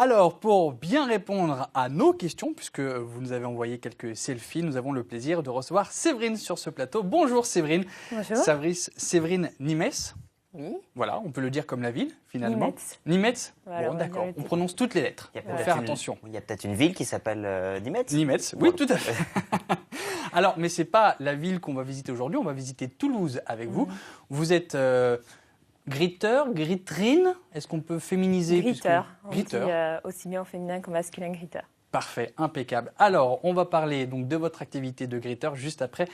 Alors, pour bien répondre à nos questions, puisque vous nous avez envoyé quelques selfies, nous avons le plaisir de recevoir Séverine sur ce plateau. Bonjour Séverine. Bonjour. Séverine Nimes. Oui. Voilà, on peut le dire comme la ville, finalement. Nimetz. Nimetz. Voilà, bon, d'accord. On prononce toutes les lettres. Il faut faire attention. Il y a peut-être une ville qui s'appelle Nimetz. Nimetz, oui, tout à fait. Alors, mais ce n'est pas la ville qu'on va visiter aujourd'hui, on va visiter Toulouse avec vous. Vous êtes gritter, gritterine, est-ce qu'on peut féminiser Gritter. Gritter. Aussi bien au féminin qu'au masculin gritter. Parfait, impeccable. Alors, on va parler donc de votre activité de gritter juste après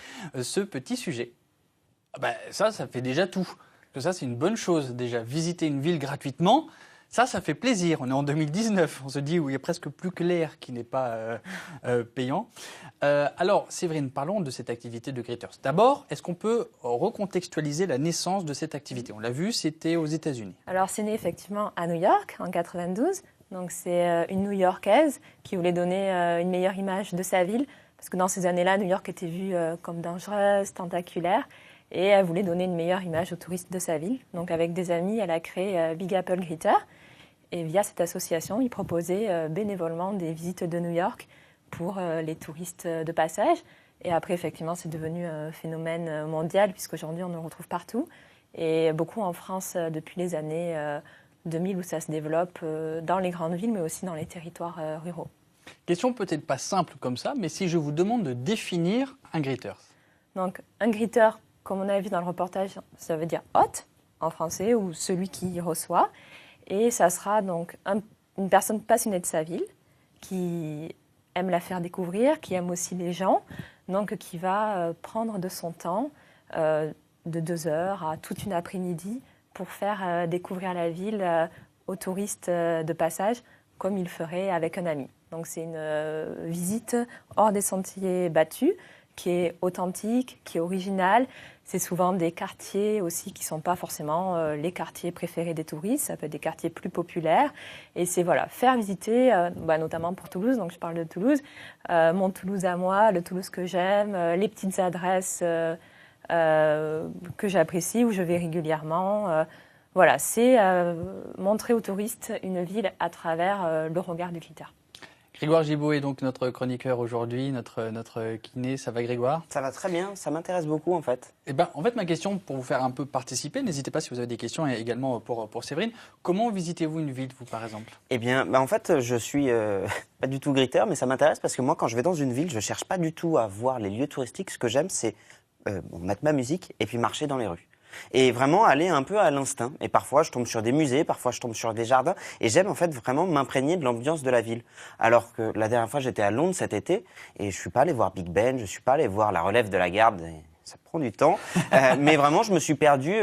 ce petit sujet. Ben, ça fait déjà tout. Ça, c'est une bonne chose déjà. Visiter une ville gratuitement, ça fait plaisir. On est en 2019, on se dit où il n'y a presque plus que l'air qui n'est pas payant. Alors, Séverine, parlons de cette activité de gritter. D'abord, est-ce qu'on peut recontextualiser la naissance de cette activité? On l'a vu, c'était aux États-Unis. Alors, c'est né effectivement à New York en 92. Donc, c'est une New-Yorkaise qui voulait donner une meilleure image de sa ville. Parce que dans ces années-là, New York était vue comme dangereuse, tentaculaire. Et elle voulait donner une meilleure image aux touristes de sa ville. Donc avec des amis, elle a créé Big Apple Gritter. Et via cette association, ils proposaient bénévolement des visites de New York pour les touristes de passage. Et après, effectivement, c'est devenu un phénomène mondial, puisqu'aujourd'hui, on le retrouve partout. Et beaucoup en France depuis les années 2000, où ça se développe dans les grandes villes, mais aussi dans les territoires ruraux. Question peut-être pas simple comme ça, mais si je vous demande de définir un gritter. Donc un gritter, comme on a vu dans le reportage, ça veut dire hôte en français ou celui qui reçoit. Et ça sera donc une personne passionnée de sa ville qui aime la faire découvrir, qui aime aussi les gens, donc qui va prendre de son temps, de 2 heures à toute une après-midi, pour faire découvrir la ville aux touristes de passage, comme il ferait avec un ami. Donc c'est une visite hors des sentiers battus, qui est authentique, qui est originale. C'est souvent des quartiers aussi qui ne sont pas forcément les quartiers préférés des touristes. Ça peut être des quartiers plus populaires. Et c'est faire visiter, notamment pour Toulouse, donc je parle de Toulouse, mon Toulouse à moi, le Toulouse que j'aime, les petites adresses que j'apprécie, où je vais régulièrement. C'est montrer aux touristes une ville à travers le regard du glitter. Grégoire Gibault est donc notre chroniqueur aujourd'hui, notre kiné. Ça va, Grégoire? Ça va très bien, ça m'intéresse beaucoup en fait. En fait, ma question, pour vous faire un peu participer, n'hésitez pas si vous avez des questions, et également pour Séverine. Comment visitez-vous une ville, vous, par exemple? Eh bien, en fait, je suis pas du tout gritter, mais ça m'intéresse parce que moi, quand je vais dans une ville, je cherche pas du tout à voir les lieux touristiques. Ce que j'aime, c'est mettre ma musique et puis marcher dans les rues. Et vraiment aller un peu à l'instinct. Et parfois, je tombe sur des musées, parfois, je tombe sur des jardins. Et j'aime en fait vraiment m'imprégner de l'ambiance de la ville. Alors que la dernière fois, j'étais à Londres cet été et je suis pas allé voir Big Ben, je suis pas allé voir la relève de la Garde. Ça prend du temps. Mais vraiment, je me suis perdu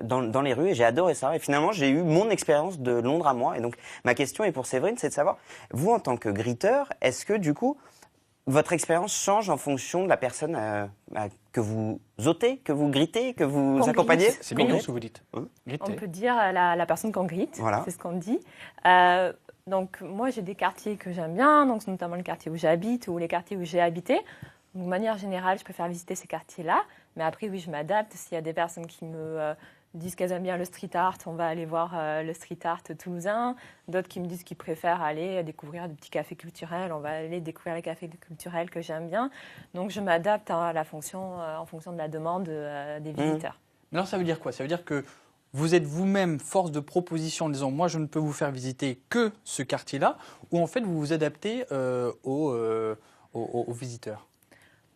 dans les rues et j'ai adoré ça. Et finalement, j'ai eu mon expérience de Londres à moi. Et donc, ma question est pour Séverine, c'est de savoir, vous, en tant que gritter, est-ce que du coup, votre expérience change en fonction de la personne que vous ôtez, que vous grittez, que vous accompagnez? C'est mignon ce que vous dites. On peut dire la personne qu'on grite, voilà. C'est ce qu'on dit. Donc moi, j'ai des quartiers que j'aime bien, donc notamment le quartier où j'habite ou les quartiers où j'ai habité. Donc, de manière générale, je préfère visiter ces quartiers-là. Mais après, oui, je m'adapte. S'il y a des personnes qui me disent qu'elles aiment bien le street art, on va aller voir le street art toulousain. D'autres qui me disent qu'ils préfèrent aller découvrir des petits cafés culturels, on va aller découvrir les cafés culturels que j'aime bien. Donc je m'adapte à la fonction, en fonction de la demande des visiteurs. Alors ça veut dire quoi? Ça veut dire que vous êtes vous-même force de proposition en disant moi je ne peux vous faire visiter que ce quartier-là, ou en fait vous vous adaptez aux visiteurs?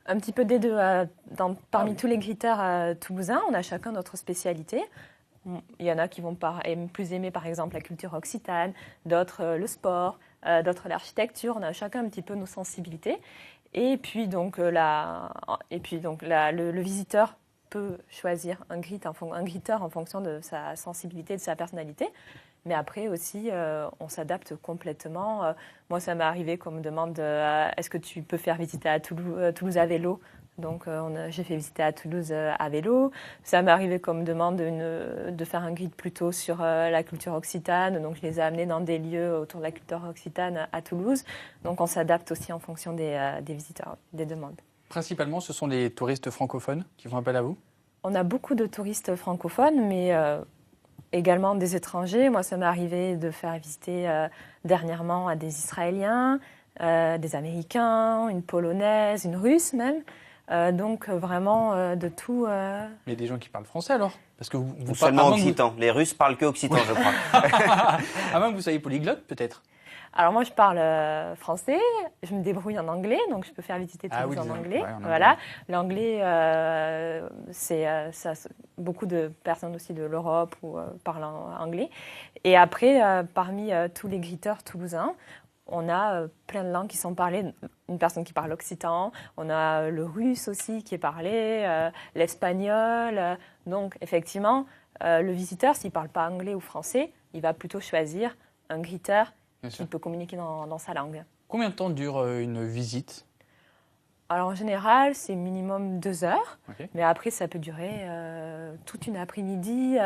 Un petit peu des deux. Parmi tous les gritters toulousains, on a chacun notre spécialité. Il y en a qui vont plus aimer, par exemple, la culture occitane, d'autres le sport, d'autres l'architecture. On a chacun un petit peu nos sensibilités. Et puis, donc, le visiteur peut choisir un gritter en fonction de sa sensibilité, de sa personnalité. Mais après aussi, on s'adapte complètement. Moi, ça m'est arrivé qu'on me demande est-ce que tu peux faire visiter à Toulouse à vélo? Donc, j'ai fait visiter à Toulouse à vélo. Ça m'est arrivé qu'on me demande de faire un guide plutôt sur la culture occitane. Donc, je les ai amenés dans des lieux autour de la culture occitane à Toulouse. Donc, on s'adapte aussi en fonction des visiteurs, des demandes. Principalement, ce sont les touristes francophones qui font appel à vous? On a beaucoup de touristes francophones, mais également des étrangers. Moi, ça m'est arrivé de faire visiter dernièrement à des Israéliens, des Américains, une Polonaise, une Russe même. Donc vraiment de tout. Mais des gens qui parlent français alors? Parce que vous Seulement parlez occitan. Les Russes parlent que occitan, je crois. À moins que vous soyez polyglotte, peut-être. Alors moi, je parle français, je me débrouille en anglais, donc je peux faire visiter tout oui, en anglais. ouais, en anglais. Voilà, l'anglais, beaucoup de personnes aussi de l'Europe parlent anglais. Et après, parmi tous les greeters toulousains, on a plein de langues qui sont parlées. Une personne qui parle occitan, on a le russe aussi qui est parlé, l'espagnol. Donc effectivement, le visiteur, s'il ne parle pas anglais ou français, il va plutôt choisir un greeter qui peut communiquer dans sa langue. Combien de temps dure une visite? Alors en général, c'est minimum 2 heures, Okay. mais après ça peut durer toute une après-midi.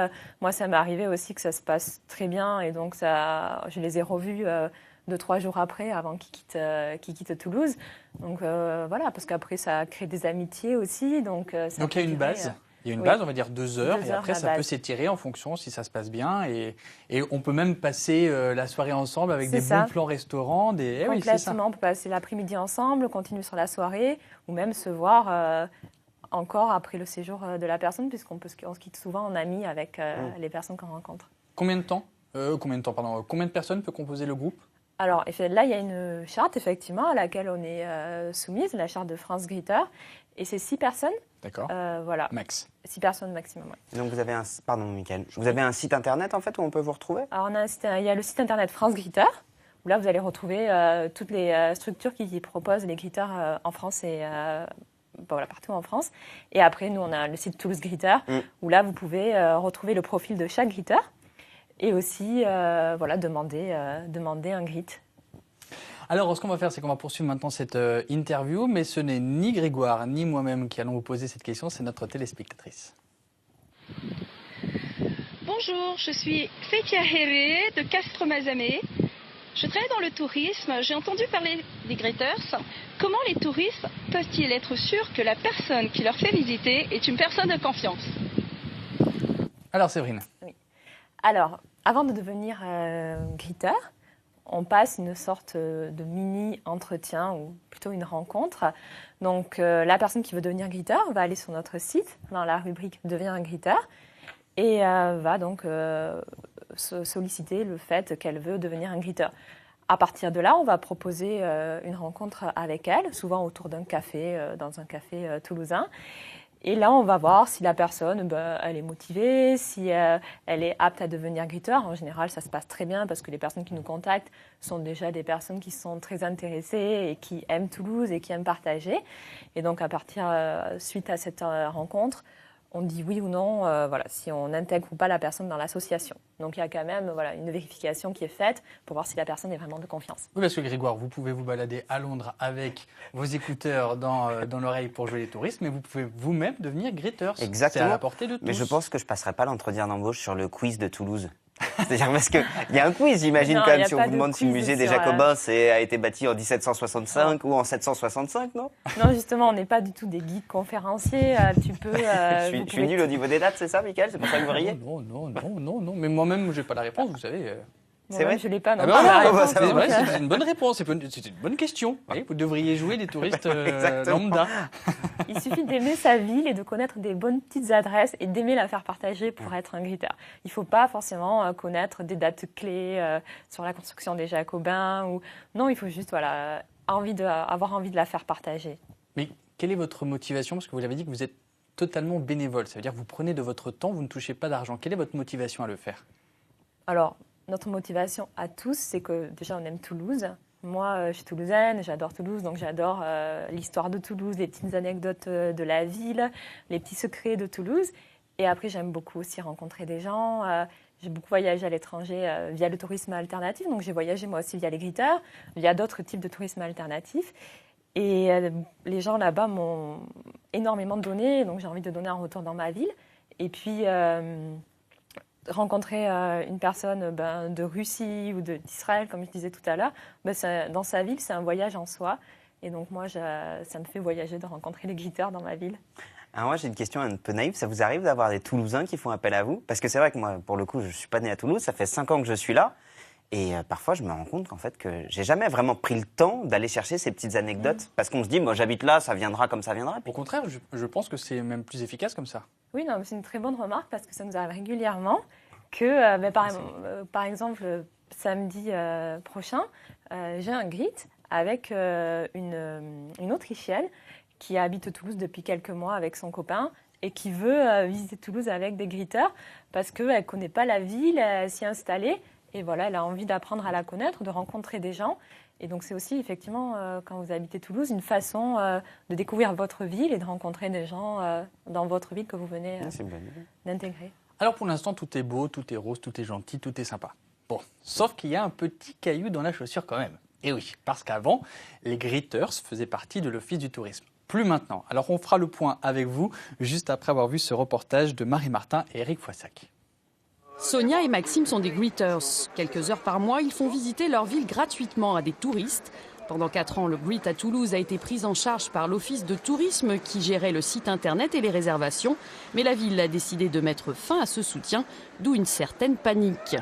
Moi, ça m'est arrivé aussi que ça se passe très bien et donc je les ai revus 2-3 jours après, avant qu'ils quittent Toulouse. Donc voilà, parce qu'après ça crée des amitiés aussi. Donc il y a une base. Il y a une oui. base, on va dire 2 heures, 2 et heures, après la ça base. peut s'étirer en fonction si ça se passe bien. Et on peut même passer la soirée ensemble avec des bons plans restaurants. Oui, c'est ça. Complètement, on peut passer l'après-midi ensemble, continuer sur la soirée, ou même se voir encore après le séjour de la personne, puisqu'on se quitte souvent en amis avec les personnes qu'on rencontre. Combien de personnes peut composer le groupe? Alors là, il y a une charte, effectivement, à laquelle on est soumise, la charte de France Greeter, et c'est 6 personnes. D'accord. Voilà. Max. 6 personnes maximum, oui. Donc vous avez pardon, Mickaël. Vous avez un site internet en fait où on peut vous retrouver? Alors il y a le site internet France Greeter, où là vous allez retrouver toutes les structures qui proposent les greeters en France et voilà, partout en France. Et après, nous, on a le site Toulouse Greeter, où là vous pouvez retrouver le profil de chaque greeter et aussi voilà, demander un greet. Alors, ce qu'on va faire, c'est qu'on va poursuivre maintenant cette interview, mais ce n'est ni Grégoire ni moi-même qui allons vous poser cette question, c'est notre téléspectatrice. Bonjour, je suis Fekia Heré de Castres-Mazamet. Je travaille dans le tourisme. J'ai entendu parler des greeters. Comment les touristes peuvent-ils être sûrs que la personne qui leur fait visiter est une personne de confiance? Alors, Séverine. Oui. Alors, avant de devenir greeter, on passe une sorte de mini-entretien ou plutôt une rencontre. Donc, la personne qui veut devenir greeter va aller sur notre site, dans la rubrique « Deviens un greeter » et va donc solliciter le fait qu'elle veut devenir un greeter. À partir de là, on va proposer une rencontre avec elle, souvent autour d'un café, dans un café toulousain. Et là, on va voir si la personne, elle est motivée, si elle est apte à devenir greeter. En général, ça se passe très bien parce que les personnes qui nous contactent sont déjà des personnes qui sont très intéressées et qui aiment Toulouse et qui aiment partager. Et donc, suite à cette rencontre, on dit oui ou non, voilà, si on intègre ou pas la personne dans l'association. Donc il y a quand même une vérification qui est faite pour voir si la personne est vraiment de confiance. Oui, parce que Grégoire, vous pouvez vous balader à Londres avec vos écouteurs dans l'oreille pour jouer les touristes, mais vous pouvez vous-même devenir greeter. Exactement. C'est à la portée de tous. Mais je pense que je passerai pas l'entretien d'embauche sur le quiz de Toulouse. C'est-à-dire parce qu'il y a un quiz, j'imagine, Non, quand même, y a si on pas vous de demande si le quiz musée des sur, Jacobins a été bâti en 1765 ou en 765, non? Non, justement, on n'est pas du tout des guides conférenciers. Tu peux. Je suis nul au niveau des dates, c'est ça, Mickaël? C'est pour ça que vous riez? Non. Mais moi-même, j'ai pas la réponse, vous savez. C'est vrai? Je l'ai pas. Non, Ah pas la réponse, c'est donc, vrai, c'est une bonne réponse, c'est une bonne question. Oui, vous devriez jouer des touristes lambda. Il suffit d'aimer sa ville et de connaître des bonnes petites adresses et d'aimer la faire partager pour être un greeter. Il ne faut pas forcément connaître des dates clés sur la construction des Jacobins. Non, il faut juste avoir envie de la faire partager. Mais quelle est votre motivation? Parce que vous l'avez dit que vous êtes totalement bénévole. Ça veut dire que vous prenez de votre temps, vous ne touchez pas d'argent. Quelle est votre motivation à le faire? Alors, notre motivation à tous, c'est que déjà, on aime Toulouse. Moi, je suis toulousaine, j'adore Toulouse, donc j'adore l'histoire de Toulouse, les petites anecdotes de la ville, les petits secrets de Toulouse. Et après, j'aime beaucoup aussi rencontrer des gens. J'ai beaucoup voyagé à l'étranger via le tourisme alternatif, donc j'ai voyagé moi aussi via les greeters, via d'autres types de tourisme alternatif. Et les gens là-bas m'ont énormément donné, donc j'ai envie de donner un retour dans ma ville. Et puis, rencontrer une personne de Russie ou d'Israël, comme je disais tout à l'heure, dans sa ville, c'est un voyage en soi. Et donc moi, ça me fait voyager de rencontrer les greeters dans ma ville. Alors moi, j'ai une question un peu naïve. Ça vous arrive d'avoir des Toulousains qui font appel à vous? Parce que c'est vrai que moi, pour le coup, je ne suis pas né à Toulouse. Ça fait 5 ans que je suis là. Et parfois, je me rends compte qu'en fait, que j'ai jamais vraiment pris le temps d'aller chercher ces petites anecdotes. Parce qu'on se dit, moi, j'habite là, ça viendra comme ça viendra. Au contraire, je pense que c'est même plus efficace comme ça. Oui, non, mais c'est une très bonne remarque parce que ça nous arrive régulièrement que, par exemple, samedi prochain, j'ai un grit avec une Autrichienne qui habite Toulouse depuis quelques mois avec son copain et qui veut visiter Toulouse avec des gritteurs parce qu'elle ne connaît pas la ville, elle s'y est installée. Et voilà, elle a envie d'apprendre à la connaître, de rencontrer des gens. Et donc, c'est aussi, effectivement, quand vous habitez Toulouse, une façon de découvrir votre ville et de rencontrer des gens dans votre ville que vous venez d'intégrer. Alors, pour l'instant, tout est beau, tout est rose, tout est gentil, tout est sympa. Bon, sauf qu'il y a un petit caillou dans la chaussure quand même. Et oui, parce qu'avant, les gritters faisaient partie de l'Office du tourisme. Plus maintenant. Alors, on fera le point avec vous juste après avoir vu ce reportage de Marie Martin et Eric Foissac. Sonia et Maxime sont des greeters. Quelques heures par mois, ils font visiter leur ville gratuitement à des touristes. Pendant 4 ans, le Greet à Toulouse a été pris en charge par l'Office de tourisme qui gérait le site internet et les réservations. Mais la ville a décidé de mettre fin à ce soutien, d'où une certaine panique.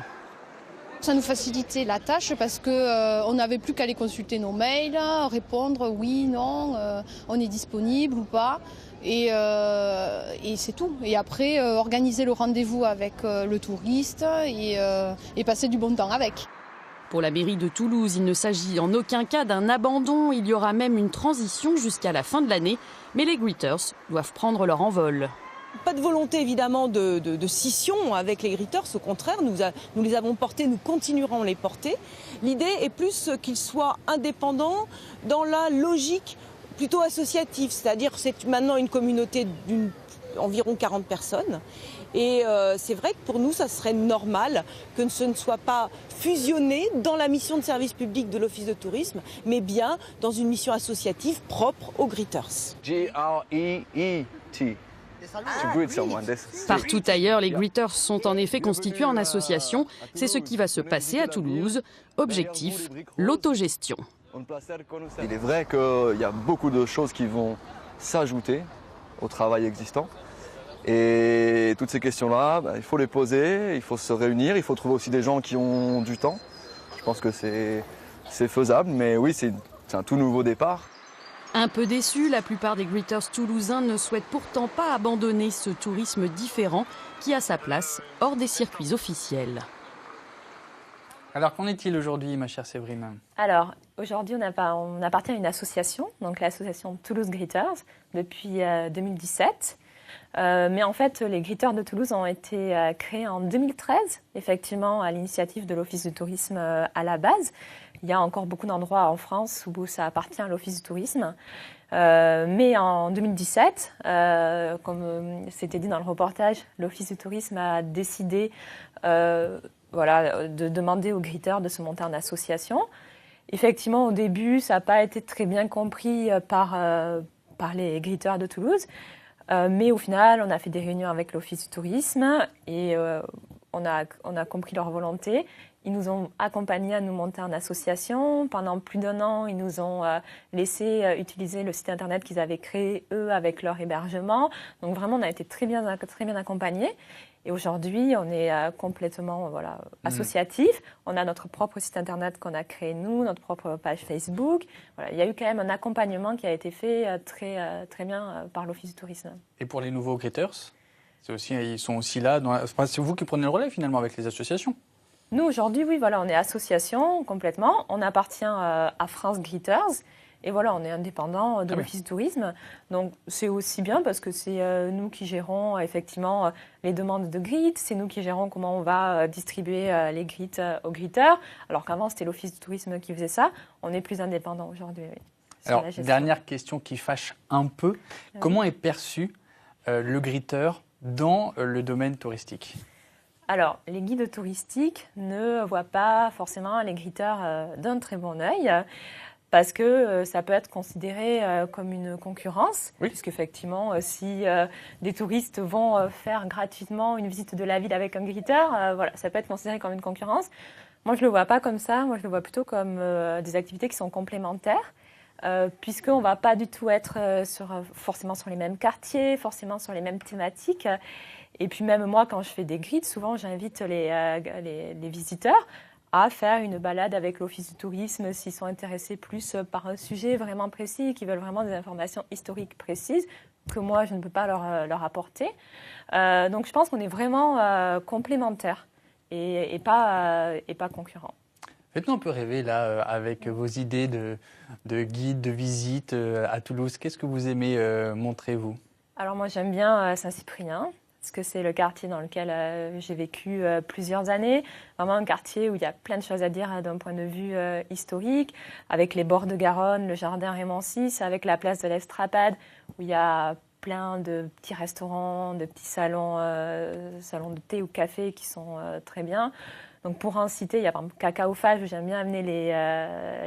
Ça nous facilitait la tâche parce qu'on n'avait plus qu'à aller consulter nos mails, répondre oui, non, on est disponible ou pas. Et c'est tout. Et après, organiser le rendez-vous avec le touriste et passer du bon temps avec. Pour la mairie de Toulouse, il ne s'agit en aucun cas d'un abandon. Il y aura même une transition jusqu'à la fin de l'année. Mais les greeters doivent prendre leur envol. Pas de volonté évidemment de scission avec les greeters, au contraire, nous les avons portés, nous continuerons à les porter. L'idée est plus qu'ils soient indépendants dans la logique plutôt associative, c'est-à-dire c'est maintenant une communauté d'environ 40 personnes. Et c'est vrai que pour nous, ça serait normal que ce ne soit pas fusionné dans la mission de service public de l'Office de tourisme, mais bien dans une mission associative propre aux greeters. G-R-E-E-T. Partout ailleurs, les greeters sont en effet constitués en association. C'est ce qui va se passer à Toulouse. Objectif, l'autogestion. Il est vrai qu'il y a beaucoup de choses qui vont s'ajouter au travail existant. Et toutes ces questions-là, il faut les poser, il faut se réunir, il faut trouver aussi des gens qui ont du temps. Je pense que c'est faisable, mais oui, c'est un tout nouveau départ. Un peu déçus, la plupart des greeters toulousains ne souhaitent pourtant pas abandonner ce tourisme différent qui a sa place hors des circuits officiels. Alors, qu'en est-il aujourd'hui, ma chère Séverine? Alors, aujourd'hui, on appartient à une association, donc l'association Toulouse Greeters, depuis 2017. Mais en fait, les greeters de Toulouse ont été créés en 2013, effectivement, à l'initiative de l'Office du tourisme à la base. Il y a encore beaucoup d'endroits en France où ça appartient à l'Office du tourisme. Mais en 2017, comme c'était dit dans le reportage, l'Office du tourisme a décidé de demander aux greeters de se monter en association. Effectivement, au début, ça n'a pas été très bien compris par les greeters de Toulouse. Mais au final, on a fait des réunions avec l'Office du tourisme et on a compris leur volonté. Ils nous ont accompagnés à nous monter en association. Pendant plus d'1 an, ils nous ont laissé utiliser le site internet qu'ils avaient créé, eux, avec leur hébergement. Donc vraiment, on a été très bien accompagnés. Et aujourd'hui, on est complètement associatif. On a notre propre site internet qu'on a créé nous, notre propre page Facebook. Voilà, il y a eu quand même un accompagnement qui a été fait très bien par l'Office du tourisme. Et pour les nouveaux greeters, ils sont aussi là. C'est vous qui prenez le relais finalement avec les associations? Nous, aujourd'hui, oui, voilà, on est association complètement. On appartient à France Greeters. Et voilà, on est indépendant de l'Office du tourisme. Donc, c'est aussi bien parce que c'est nous qui gérons effectivement les demandes de grit. C'est nous qui gérons comment on va distribuer les grits aux greeters. Alors qu'avant, c'était l'Office du tourisme qui faisait ça. On est plus indépendant aujourd'hui. Oui, alors, dernière question qui fâche un peu. Oui. Comment est perçu le greeter dans le domaine touristique ? Alors, les guides touristiques ne voient pas forcément les greeters d'un très bon œil. Parce que ça peut être considéré comme une concurrence, oui. Puisqu'effectivement, si des touristes vont faire gratuitement une visite de la ville avec un greeter, ça peut être considéré comme une concurrence. Moi, je ne le vois pas comme ça. Moi, je le vois plutôt comme des activités qui sont complémentaires. puisqu'on ne va pas du tout être forcément sur les mêmes quartiers, forcément sur les mêmes thématiques. Et puis même moi, quand je fais des grids, souvent j'invite les visiteurs à faire une balade avec l'Office du tourisme s'ils sont intéressés plus par un sujet vraiment précis, qui veulent vraiment des informations historiques précises que moi, je ne peux pas leur apporter. Donc je pense qu'on est vraiment complémentaires et pas concurrents. Faites-nous un peu rêver là avec vos idées de guide, de visite à Toulouse. Qu'est-ce que vous aimez montrer, vous? Alors moi, j'aime bien Saint-Cyprien, parce que c'est le quartier dans lequel j'ai vécu plusieurs années. Vraiment un quartier où il y a plein de choses à dire d'un point de vue historique, avec les bords de Garonne, le jardin Raymond VI, avec la place de l'Estrapade, où il y a plein de petits restaurants, de petits salons de thé ou café qui sont très bien. Donc pour en citer, il y a par exemple Cacaophage, où j'aime bien amener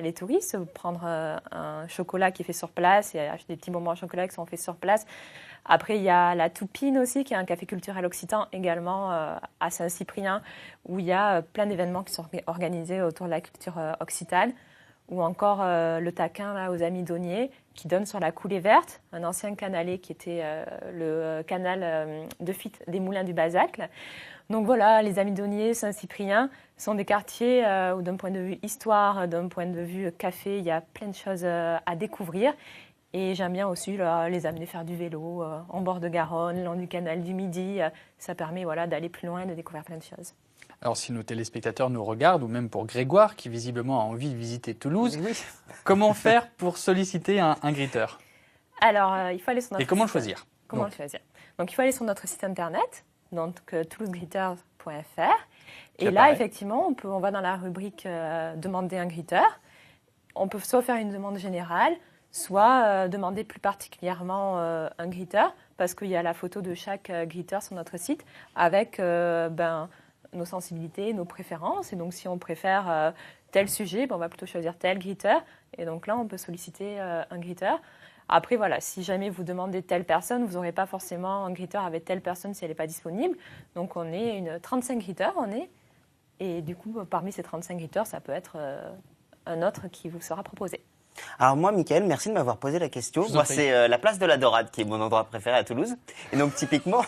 les touristes, prendre un chocolat qui est fait sur place et acheter des petits bonbons au chocolat qui sont faits sur place. Après, il y a la Toupine aussi, qui est un café culturel occitan également à Saint-Cyprien, où il y a plein d'événements qui sont organisés autour de la culture occitane. Ou encore le Taquin là, aux Amis Dauniers, qui donne sur la Coulée Verte, un ancien canalé qui était le canal de fuite des Moulins du Bazacle. Donc voilà, les Amis Dauniers, Saint-Cyprien sont des quartiers où d'un point de vue histoire, d'un point de vue café, il y a plein de choses à découvrir. Et j'aime bien aussi les amener faire du vélo en bord de Garonne, le long du canal du Midi. Ça permet d'aller plus loin, de découvrir plein de choses. Alors si nos téléspectateurs nous regardent, ou même pour Grégoire, qui visiblement a envie de visiter Toulouse, comment faire pour solliciter un griteur? Alors, il faut aller sur notre Et comment le site. choisir? Comment le choisir? Donc, il faut aller sur notre site internet, donc toulousegreeters.fr. Et là, effectivement, on va dans la rubrique demander un griteur. On peut soit faire une demande générale, soit demander plus particulièrement un griteur, parce qu'il y a la photo de chaque griteur sur notre site avec nos sensibilités, nos préférences. Et donc, si on préfère tel sujet, on va plutôt choisir tel griteur. Et donc là, on peut solliciter un griteur. Après, voilà, si jamais vous demandez telle personne, vous n'aurez pas forcément un griteur avec telle personne si elle n'est pas disponible. Donc, on est 35 griteurs, Et du coup, parmi ces 35 griteurs, ça peut être un autre qui vous sera proposé. Alors moi, Mickaël, merci de m'avoir posé la question. Moi, c'est la place de la Dorade qui est mon endroit préféré à Toulouse. Et donc, typiquement,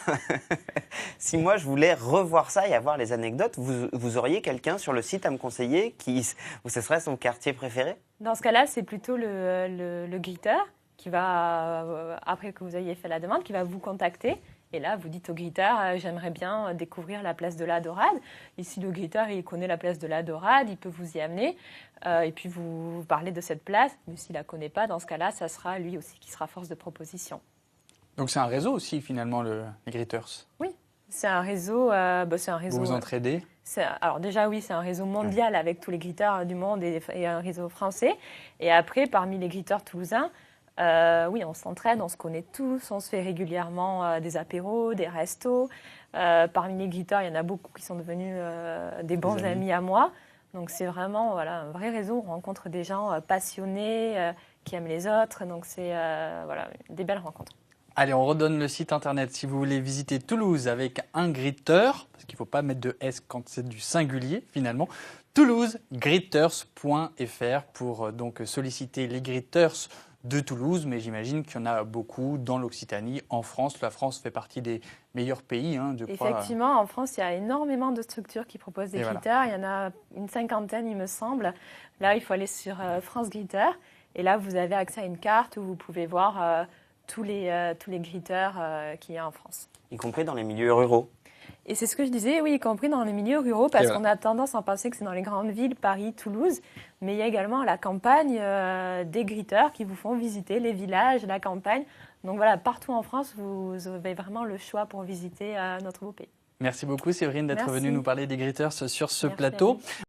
si moi, je voulais revoir ça et avoir les anecdotes, vous auriez quelqu'un sur le site à me conseiller où ce serait son quartier préféré? Dans ce cas-là, c'est plutôt le griteur qui va, après que vous ayez fait la demande, qui va vous contacter. Et là, vous dites au griteur, j'aimerais bien découvrir la place de la Dorade. Et si le griteur, il connaît la place de la Dorade, il peut vous y amener. Et puis, vous parlez de cette place. Mais s'il ne la connaît pas, dans ce cas-là, ça sera lui aussi qui sera force de proposition. Donc, c'est un réseau aussi, finalement, les Griters? Oui, c'est un réseau. Vous vous entraidez? Alors déjà, oui, c'est un réseau mondial avec tous les griteurs du monde et un réseau français. Et après, parmi les griteurs toulousains, oui, on s'entraide, on se connaît tous, on se fait régulièrement des apéros, des restos. Parmi les griteurs, il y en a beaucoup qui sont devenus des bons amis à moi. Donc c'est vraiment un vrai réseau, on rencontre des gens passionnés, qui aiment les autres. Donc c'est des belles rencontres. Allez, on redonne le site internet si vous voulez visiter Toulouse avec un griteur, parce qu'il ne faut pas mettre de S quand c'est du singulier finalement. toulousegreeters.fr pour donc solliciter les griteurs de Toulouse, mais j'imagine qu'il y en a beaucoup dans l'Occitanie, en France. La France fait partie des meilleurs pays, je crois. Effectivement, en France, il y a énormément de structures qui proposent des griteurs. Il y en a une 50aine, il me semble. Là, il faut aller sur France Griteur. Et là, vous avez accès à une carte où vous pouvez voir tous les griteurs qu'il y a en France. Y compris dans les milieux ruraux. Et c'est ce que je disais, oui, y compris dans les milieux ruraux, parce qu'on a tendance à penser que c'est dans les grandes villes, Paris, Toulouse, mais il y a également à la campagne des griteurs qui vous font visiter les villages, la campagne. Donc voilà, partout en France, vous avez vraiment le choix pour visiter notre beau pays. Merci beaucoup Séverine d'être venue nous parler des griteurs sur ce plateau.